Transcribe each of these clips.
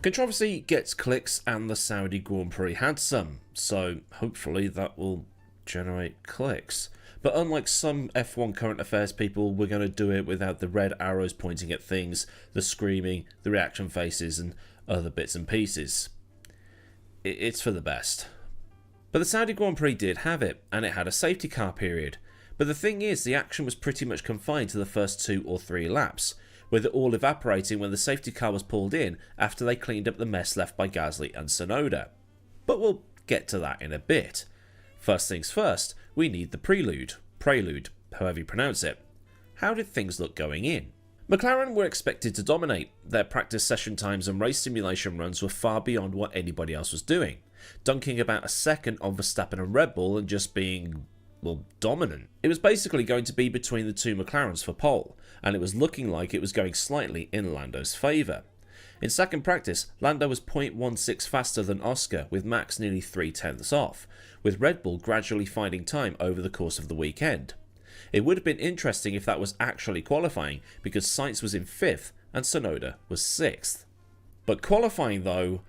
Controversy gets clicks and the Saudi Grand Prix had some, so hopefully that will generate clicks. But unlike some F1 current affairs people, we're going to do it without the red arrows pointing at things, the screaming, the reaction faces and other bits and pieces. It's for the best. But the Saudi Grand Prix did have it, and it had a safety car period. But the thing is, the action was pretty much confined to the first 2 or 3 laps, with it all evaporating when the safety car was pulled in after they cleaned up the mess left by Gasly and Tsunoda. But we'll get to that in a bit. First things first, we need the Prelude, however you pronounce it. How did things look going in? McLaren were expected to dominate. Their practice session times and race simulation runs were far beyond what anybody else was doing, dunking about a second on Verstappen and Red Bull and just being, well, dominant. It was basically going to be between the 2 McLarens for pole, and it was looking like it was going slightly in Lando's favour. In second practice, Lando was 0.16 faster than Oscar, with Max nearly 0.3 off, with Red Bull gradually finding time over the course of the weekend. It would have been interesting if that was actually qualifying, because Sainz was in 5th and Tsunoda was 6th. But qualifying though,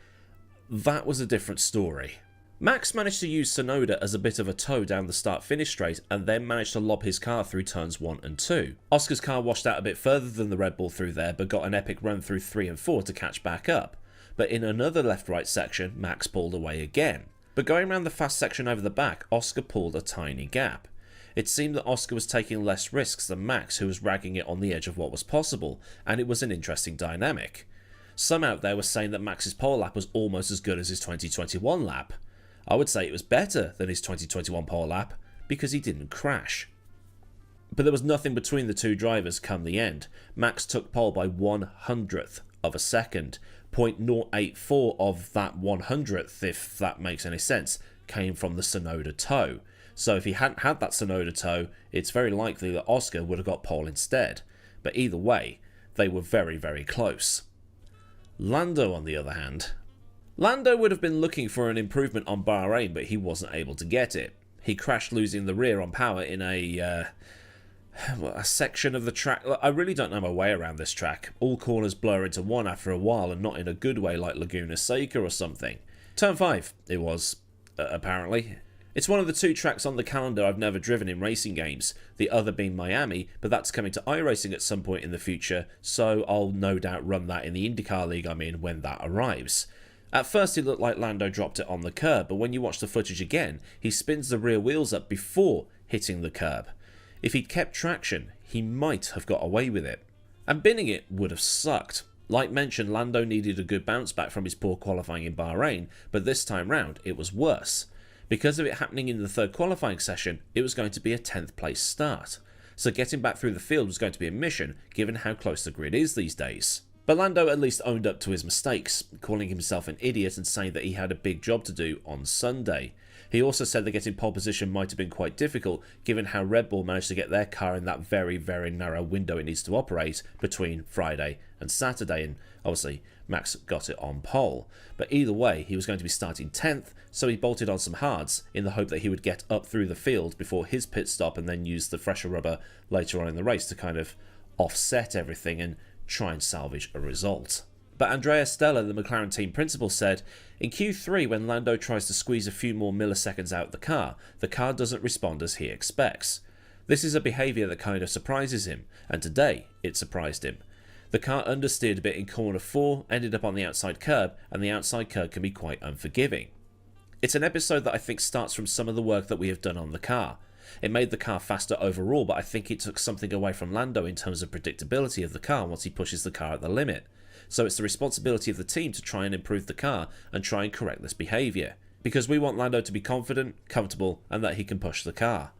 that was a different story. Max managed to use Tsunoda as a bit of a tow down the start-finish straight and then managed to lob his car through turns 1 and 2. Oscar's car washed out a bit further than the Red Bull through there but got an epic run through 3 and 4 to catch back up. But in another left-right section, Max pulled away again. But going around the fast section over the back, Oscar pulled a tiny gap. It seemed that Oscar was taking less risks than Max, who was ragging it on the edge of what was possible, and it was an interesting dynamic. Some out there were saying that Max's pole lap was almost as good as his 2021 lap. I would say it was better than his 2021 pole lap, because he didn't crash. But there was nothing between the 2 drivers come the end. Max took pole by 1/100th of a second. 0.084 of that 100th, if that makes any sense, came from the Tsunoda tow. So if he hadn't had that Tsunoda tow, it's very likely that Oscar would have got pole instead. But either way, they were very, very close. Lando, on the other hand, Lando would have been looking for an improvement on Bahrain, but he wasn't able to get it. He crashed, losing the rear on power in a section of the track. I really don't know my way around this track. All corners blur into one after a while, and not in a good way like Laguna Seca or something. Turn 5, it was, apparently. It's one of the 2 tracks on the calendar I've never driven in racing games, the other being Miami, but that's coming to iRacing at some point in the future, so I'll no doubt run that in the IndyCar league I'm in when that arrives. At first it looked like Lando dropped it on the curb, but when you watch the footage again, he spins the rear wheels up before hitting the curb. If he'd kept traction, he might have got away with it. And binning it would have sucked. Like mentioned, Lando needed a good bounce back from his poor qualifying in Bahrain, but this time round it was worse. Because of it happening in the 3rd qualifying session, it was going to be a 10th place start. So getting back through the field was going to be a mission, given how close the grid is these days. But Lando at least owned up to his mistakes, calling himself an idiot and saying that he had a big job to do on Sunday. He also said that getting pole position might have been quite difficult, given how Red Bull managed to get their car in that very, very narrow window it needs to operate between Friday and Saturday, and obviously Max got it on pole. But either way, he was going to be starting 10th, so he bolted on some hards in the hope that he would get up through the field before his pit stop and then use the fresher rubber later on in the race to kind of offset everything and try and salvage a result. But Andrea Stella, the McLaren team principal, said, in Q3 when Lando tries to squeeze a few more milliseconds out the car doesn't respond as he expects. This is a behaviour that kind of surprises him, and today it surprised him. The car understeered a bit in corner 4, ended up on the outside curb, and the outside curb can be quite unforgiving. It's an episode that I think starts from some of the work that we have done on the car. It made the car faster overall, but I think it took something away from Lando in terms of predictability of the car once he pushes the car at the limit. So it's the responsibility of the team to try and improve the car and try and correct this behaviour. Because we want Lando to be confident, comfortable, and that he can push the car.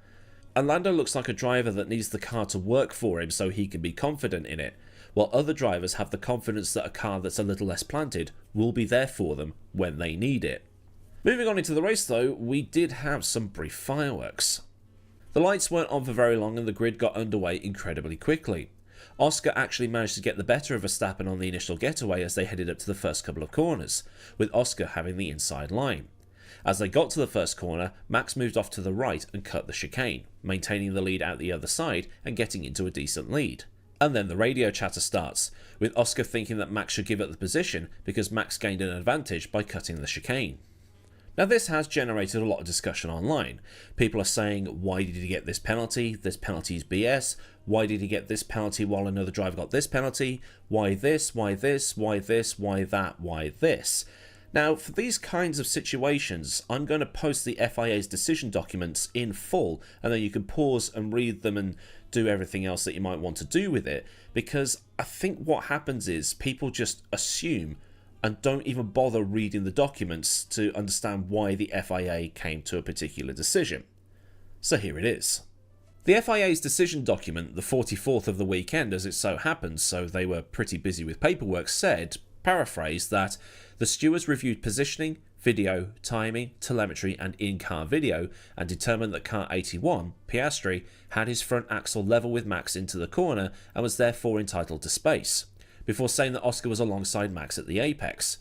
And Lando looks like a driver that needs the car to work for him so he can be confident in it, while other drivers have the confidence that a car that's a little less planted will be there for them when they need it. Moving on into the race though, we did have some brief fireworks. The lights weren't on for very long and the grid got underway incredibly quickly. Oscar actually managed to get the better of Verstappen on the initial getaway as they headed up to the first couple of corners, with Oscar having the inside line. As they got to the first corner, Max moved off to the right and cut the chicane, maintaining the lead out the other side and getting into a decent lead. And then the radio chatter starts, with Oscar thinking that Max should give up the position because Max gained an advantage by cutting the chicane. Now this has generated a lot of discussion online. People are saying, why did he get this penalty? This penalty is BS. Why did he get this penalty while another driver got this penalty? Why this? Why this? Why this? Why that? Why this? Now, for these kinds of situations, I'm going to post the FIA's decision documents in full, and then you can pause and read them and do everything else that you might want to do with it, because I think what happens is people just assume and don't even bother reading the documents to understand why the FIA came to a particular decision. So here it is. The FIA's decision document, the 44th of the weekend as it so happens, so they were pretty busy with paperwork, said, paraphrase, that the stewards reviewed positioning, video, timing, telemetry and in-car video and determined that car 81, Piastri, had his front axle level with Max into the corner and was therefore entitled to space, before saying that Oscar was alongside Max at the apex.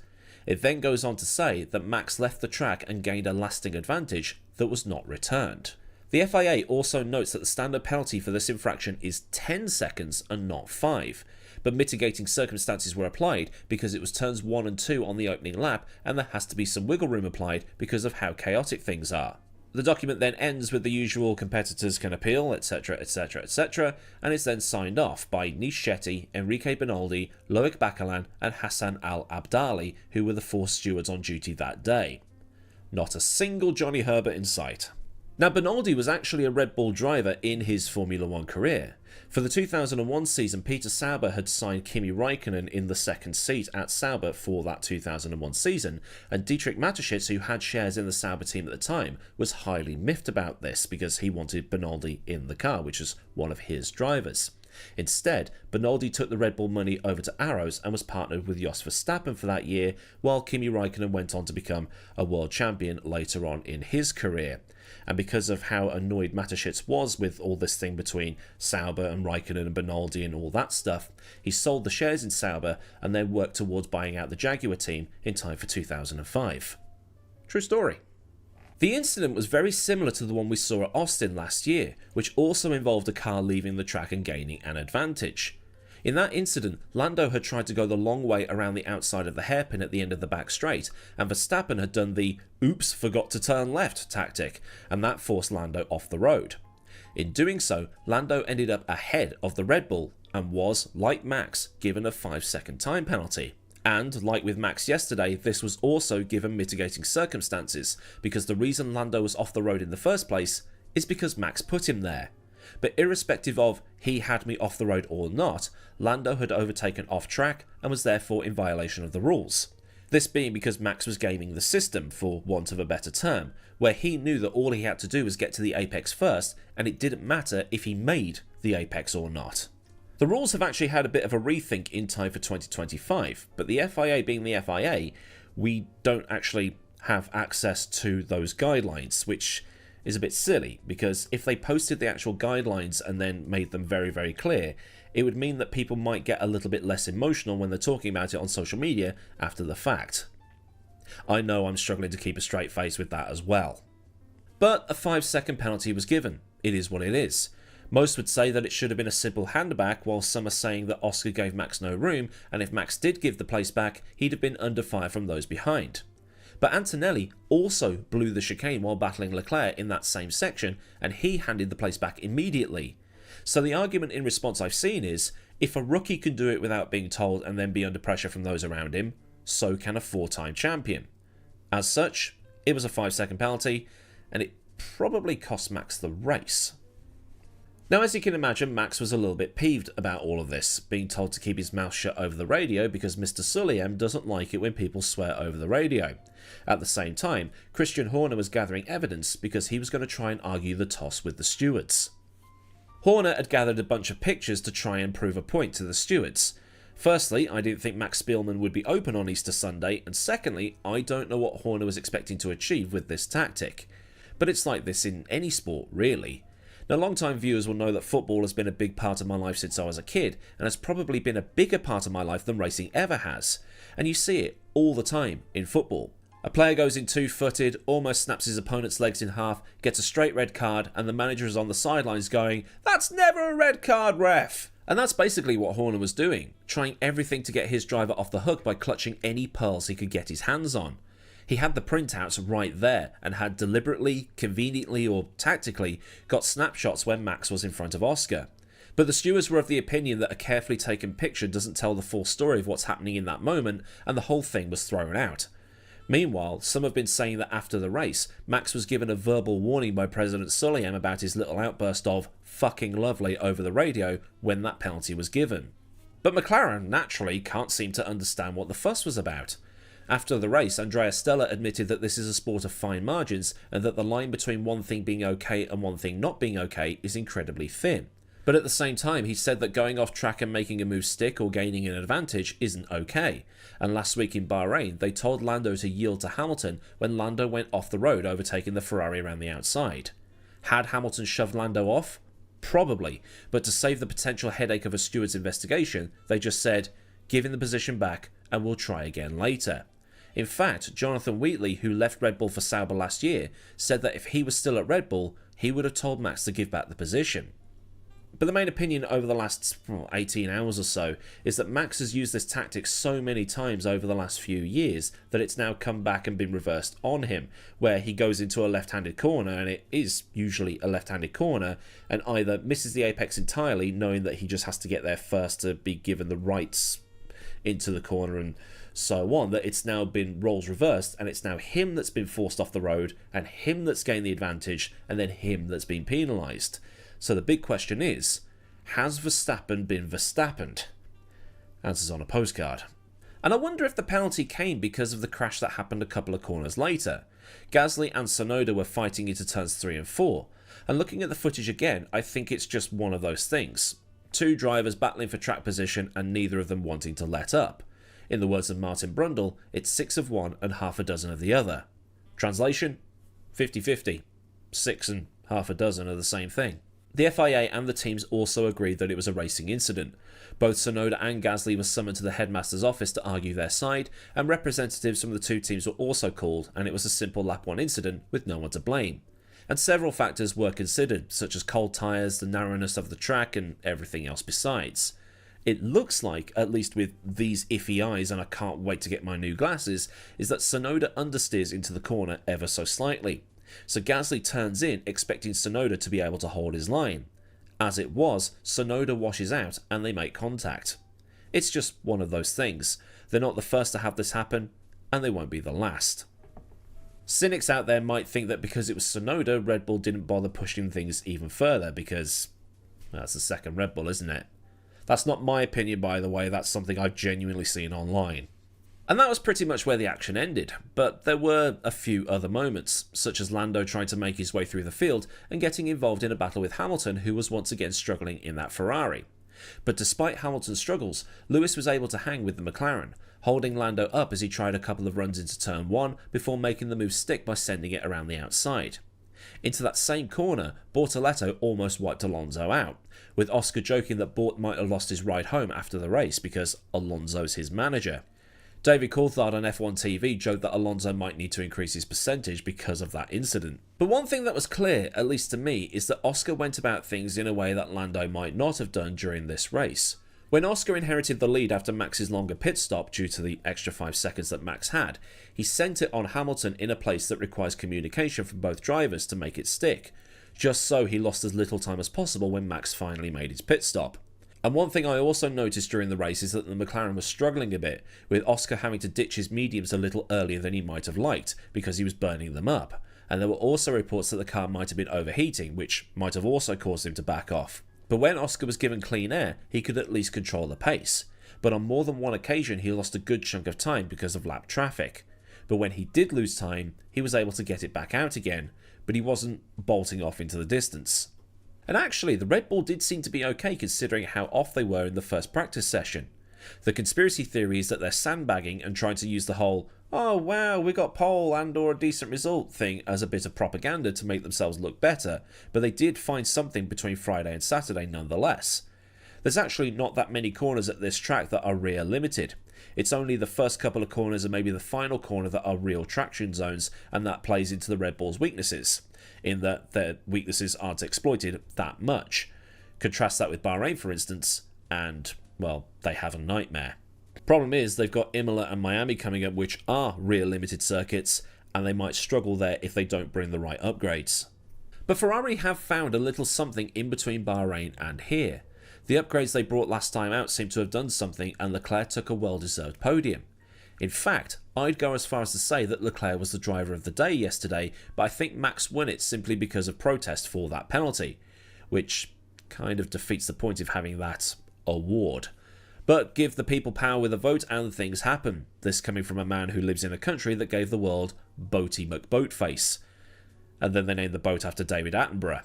It then goes on to say that Max left the track and gained a lasting advantage that was not returned. The FIA also notes that the standard penalty for this infraction is 10 seconds and not 5, but mitigating circumstances were applied because it was turns 1 and 2 on the opening lap and there has to be some wiggle room applied because of how chaotic things are. The document then ends with the usual competitors can appeal, etc, etc, etc, and is then signed off by Nish Shetty, Enrique Benaldi, Loic Bakalan and Hassan Al-Abdali, who were the 4 stewards on duty that day. Not a single Johnny Herbert in sight. Now, Benaldi was actually a Red Bull driver in his Formula 1 career. For the 2001 season, Peter Sauber had signed Kimi Räikkönen in the second seat at Sauber for that 2001 season, and Dietrich Mateschitz, who had shares in the Sauber team at the time, was highly miffed about this because he wanted Benaldi in the car, which was one of his drivers. Instead, Benaldi took the Red Bull money over to Arrows and was partnered with Jos Verstappen for that year, while Kimi Räikkönen went on to become a world champion later on in his career. And because of how annoyed Mateschitz was with all this thing between Sauber and Räikkönen and Benaldi and all that stuff, he sold the shares in Sauber and then worked towards buying out the Jaguar team in time for 2005. True story. The incident was very similar to the one we saw at Austin last year, which also involved a car leaving the track and gaining an advantage. In that incident, Lando had tried to go the long way around the outside of the hairpin at the end of the back straight, and Verstappen had done the "oops, forgot to turn left" tactic, and that forced Lando off the road. In doing so, Lando ended up ahead of the Red Bull, and was, like Max, given a 5-second time penalty. And, like with Max yesterday, this was also given mitigating circumstances, because the reason Lando was off the road in the first place is because Max put him there. But irrespective of he had me off the road or not, Lando had overtaken off track and was therefore in violation of the rules. This being because Max was gaming the system, for want of a better term, where he knew that all he had to do was get to the apex first, and it didn't matter if he made the apex or not. The rules have actually had a bit of a rethink in time for 2025, but the FIA being the FIA, we don't actually have access to those guidelines, which is a bit silly, because if they posted the actual guidelines and then made them very, very clear, it would mean that people might get a little bit less emotional when they're talking about it on social media after the fact. I know I'm struggling to keep a straight face with that as well. But a 5-second penalty was given. It is what it is. Most would say that it should have been a simple handback, while some are saying that Oscar gave Max no room, and if Max did give the place back, he'd have been under fire from those behind. But Antonelli also blew the chicane while battling Leclerc in that same section, and he handed the place back immediately. So the argument in response I've seen is, if a rookie can do it without being told and then be under pressure from those around him, so can a 4-time champion. As such, it was a 5-second penalty, and it probably cost Max the race. Now, as you can imagine, Max was a little bit peeved about all of this, being told to keep his mouth shut over the radio because Mr. Sulliam doesn't like it when people swear over the radio. At the same time, Christian Horner was gathering evidence because he was going to try and argue the toss with the stewards. Horner had gathered a bunch of pictures to try and prove a point to the stewards. Firstly, I didn't think Max Spielman would be open on Easter Sunday, and secondly, I don't know what Horner was expecting to achieve with this tactic. But it's like this in any sport, really. Now, long-time viewers will know that football has been a big part of my life since I was a kid, and has probably been a bigger part of my life than racing ever has. And you see it all the time in football. A player goes in two-footed, almost snaps his opponent's legs in half, gets a straight red card, and the manager is on the sidelines going, "That's never a red card, ref!" And that's basically what Horner was doing, trying everything to get his driver off the hook by clutching any pearls he could get his hands on. He had the printouts right there and had deliberately, conveniently or tactically got snapshots when Max was in front of Oscar. But the stewards were of the opinion that a carefully taken picture doesn't tell the full story of what's happening in that moment, and the whole thing was thrown out. Meanwhile, some have been saying that after the race, Max was given a verbal warning by President Sulliam about his little outburst of "fucking lovely" over the radio when that penalty was given. But McLaren, naturally, can't seem to understand what the fuss was about. After the race, Andrea Stella admitted that this is a sport of fine margins and that the line between one thing being okay and one thing not being okay is incredibly thin. But at the same time, he said that going off track and making a move stick or gaining an advantage isn't okay. And last week in Bahrain, they told Lando to yield to Hamilton when Lando went off the road, overtaking the Ferrari around the outside. Had Hamilton shoved Lando off? Probably, but to save the potential headache of a steward's investigation, they just said, "Give him the position back and we'll try again later." In fact, Jonathan Wheatley, who left Red Bull for Sauber last year, said that if he was still at Red Bull, he would have told Max to give back the position. But the main opinion over the last 18 hours or so is that Max has used this tactic so many times over the last few years that it's now come back and been reversed on him, where he goes into a left-handed corner, and it is usually a left-handed corner, and either misses the apex entirely, knowing that he just has to get there first to be given the rights into the corner and so on, that it's now been roles reversed, and it's now him that's been forced off the road, and him that's gained the advantage, and then him that's been penalised. So the big question is, has Verstappen been Verstappen'd? Answers on a postcard. And I wonder if the penalty came because of the crash that happened a couple of corners later. Gasly and Tsunoda were fighting into turns 3 and 4, and looking at the footage again, I think it's just one of those things. Two drivers battling for track position and neither of them wanting to let up. In the words of Martin Brundle, it's 6 of one and half a dozen of the other. Translation? 50-50. 6 and half a dozen are the same thing. The FIA and the teams also agreed that it was a racing incident. Both Tsunoda and Gasly were summoned to the headmaster's office to argue their side, and representatives from the two teams were also called, and it was a simple lap 1 incident with no one to blame. And several factors were considered, such as cold tyres, the narrowness of the track, and everything else besides. It looks like, at least with these iffy eyes, and I can't wait to get my new glasses, is that Tsunoda understeers into the corner ever so slightly. So Gasly turns in, expecting Tsunoda to be able to hold his line. As it was, Tsunoda washes out and they make contact. It's just one of those things. They're not the first to have this happen, and they won't be the last. Cynics out there might think that because it was Tsunoda, Red Bull didn't bother pushing things even further because that's the second Red Bull, isn't it? That's not my opinion, by the way, that's something I've genuinely seen online. And that was pretty much where the action ended, but there were a few other moments, such as Lando trying to make his way through the field and getting involved in a battle with Hamilton, who was once again struggling in that Ferrari. But despite Hamilton's struggles, Lewis was able to hang with the McLaren, holding Lando up as he tried a couple of runs into turn 1 before making the move stick by sending it around the outside. Into that same corner, Bortoleto almost wiped Alonso out, with Oscar joking that Bort might have lost his ride home after the race because Alonso's his manager. David Coulthard on F1 TV joked that Alonso might need to increase his percentage because of that incident. But one thing that was clear, at least to me, is that Oscar went about things in a way that Lando might not have done during this race. When Oscar inherited the lead after Max's longer pit stop due to the extra 5 seconds that Max had, he sent it on Hamilton in a place that requires communication from both drivers to make it stick, just so he lost as little time as possible when Max finally made his pit stop. And one thing I also noticed during the race is that the McLaren was struggling a bit, with Oscar having to ditch his mediums a little earlier than he might have liked, because he was burning them up. And there were also reports that the car might have been overheating, which might have also caused him to back off. But when Oscar was given clean air, he could at least control the pace. But on more than one occasion he lost a good chunk of time because of lap traffic. But when he did lose time, he was able to get it back out again, but he wasn't bolting off into the distance. And actually, the Red Bull did seem to be okay considering how off they were in the first practice session. The conspiracy theory is that they're sandbagging and trying to use the whole, "oh wow, we got pole and or a decent result" thing as a bit of propaganda to make themselves look better, but they did find something between Friday and Saturday nonetheless. There's actually not that many corners at this track that are rear limited. It's only the first couple of corners and maybe the final corner that are real traction zones, and that plays into the Red Bull's weaknesses, in that their weaknesses aren't exploited that much. Contrast that with Bahrain, for instance, and, well, they have a nightmare. Problem is, they've got Imola and Miami coming up, which are rear limited circuits, and they might struggle there if they don't bring the right upgrades. But Ferrari have found a little something in between Bahrain and here. The upgrades they brought last time out seem to have done something, and Leclerc took a well-deserved podium. In fact, I'd go as far as to say that Leclerc was the driver of the day yesterday, but I think Max won it simply because of protest for that penalty, which kind of defeats the point of having that award. But give the people power with a vote and things happen. This coming from a man who lives in a country that gave the world Boaty McBoatface. And then they named the boat after David Attenborough.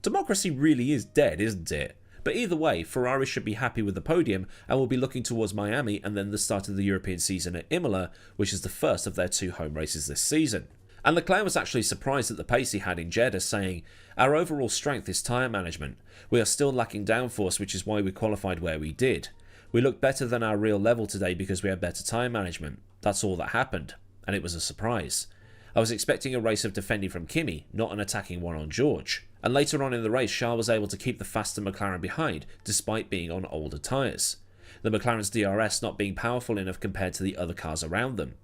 Democracy really is dead, isn't it? But either way, Ferrari should be happy with the podium and will be looking towards Miami and then the start of the European season at Imola, which is the first of their 2 home races this season. And Leclerc was actually surprised at the pace he had in Jeddah, saying, "Our overall strength is tyre management. We are still lacking downforce, which is why we qualified where we did. We looked better than our real level today because we had better tyre management. That's all that happened." And it was a surprise. I was expecting a race of defending from Kimi, not an attacking one on George. And later on in the race, Charles was able to keep the faster McLaren behind, despite being on older tyres. The McLaren's DRS not being powerful enough compared to the other cars around them.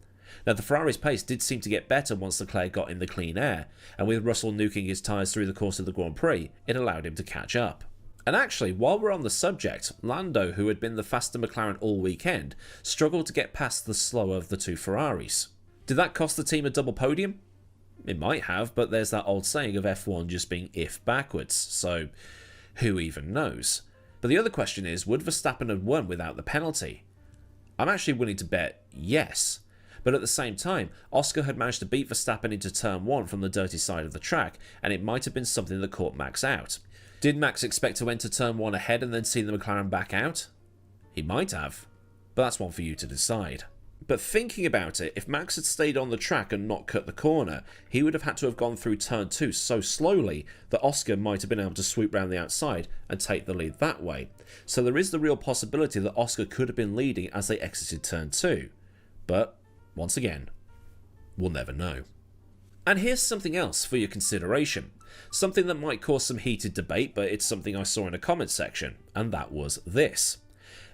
Now, the Ferrari's pace did seem to get better once Leclerc got in the clean air, and with Russell nuking his tyres through the course of the Grand Prix, it allowed him to catch up. And actually, while we're on the subject, Lando, who had been the faster McLaren all weekend, struggled to get past the slower of the 2 Ferraris. Did that cost the team a double podium? It might have, but there's that old saying of F1 just being if backwards, so who even knows? But the other question is, would Verstappen have won without the penalty? I'm actually willing to bet yes. But at the same time, Oscar had managed to beat Verstappen into turn 1 from the dirty side of the track, and it might have been something that caught Max out. Did Max expect to enter turn 1 ahead and then see the McLaren back out? He might have, but that's one for you to decide. But thinking about it, if Max had stayed on the track and not cut the corner, he would have had to have gone through turn 2 so slowly that Oscar might have been able to swoop round the outside and take the lead that way. So there is the real possibility that Oscar could have been leading as they exited turn 2. But, once again, we'll never know. And here's something else for your consideration. Something that might cause some heated debate, but it's something I saw in a comment section, and that was this.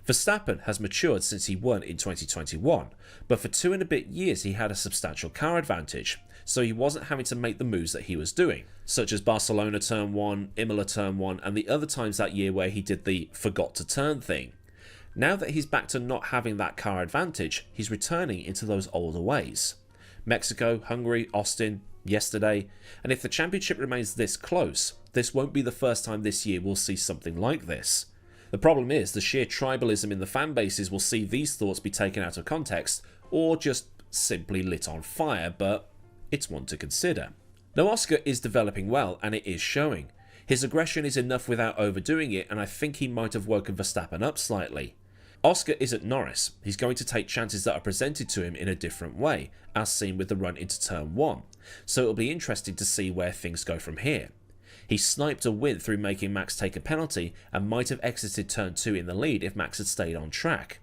Verstappen has matured since he won in 2021, but for 2 and a bit years he had a substantial car advantage, so he wasn't having to make the moves that he was doing, such as Barcelona turn 1, Imola turn 1, and the other times that year where he did the forgot to turn thing. Now that he's back to not having that car advantage, he's returning into those older ways. Mexico, Hungary, Austin, yesterday, and if the championship remains this close, this won't be the first time this year we'll see something like this. The problem is the sheer tribalism in the fan bases will see these thoughts be taken out of context or just simply lit on fire, but it's one to consider. Now, Oscar is developing well and it is showing. His aggression is enough without overdoing it, and I think he might have woken Verstappen up slightly. Oscar isn't Norris. He's going to take chances that are presented to him in a different way, as seen with the run into turn 1, so it'll be interesting to see where things go from here. He sniped a win through making Max take a penalty and might have exited turn 2 in the lead if Max had stayed on track.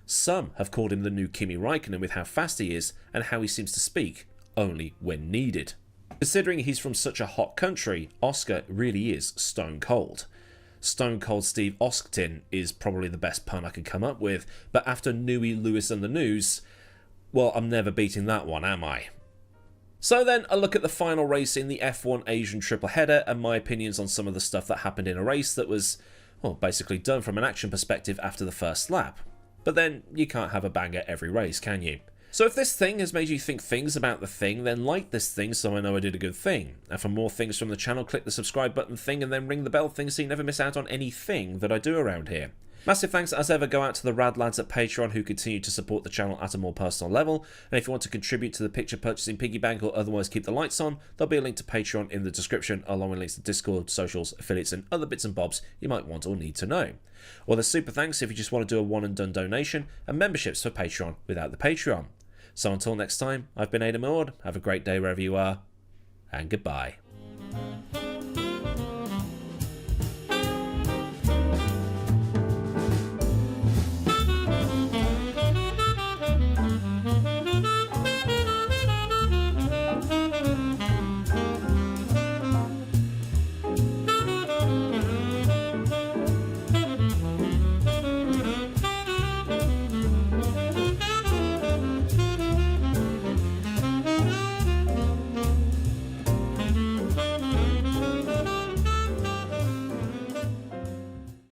Some have called him the new Kimi Räikkönen with how fast he is and how he seems to speak only when needed. Considering he's from such a hot country, Oscar really is stone cold. Stone Cold Steve Oskton is probably the best pun I can come up with, but after Newey, Lewis and the News, well, I'm never beating that one, am I? So then, a look at the final race in the F1 Asian triple header and my opinions on some of the stuff that happened in a race that was, well, basically done from an action perspective after the first lap. But then, you can't have a banger every race, can you? So if this thing has made you think things about the thing, then like this thing so I know I did a good thing. And for more things from the channel, click the subscribe button thing and then ring the bell thing so you never miss out on anything that I do around here. Massive thanks as ever go out to the rad lads at Patreon who continue to support the channel at a more personal level, and if you want to contribute to the picture purchasing piggy bank or otherwise keep the lights on, there'll be a link to Patreon in the description along with links to Discord, socials, affiliates and other bits and bobs you might want or need to know. Or there's super thanks if you just want to do a one and done donation, and memberships for Patreon without the Patreon. So until next time, I've been Aidan, have a great day wherever you are, and goodbye.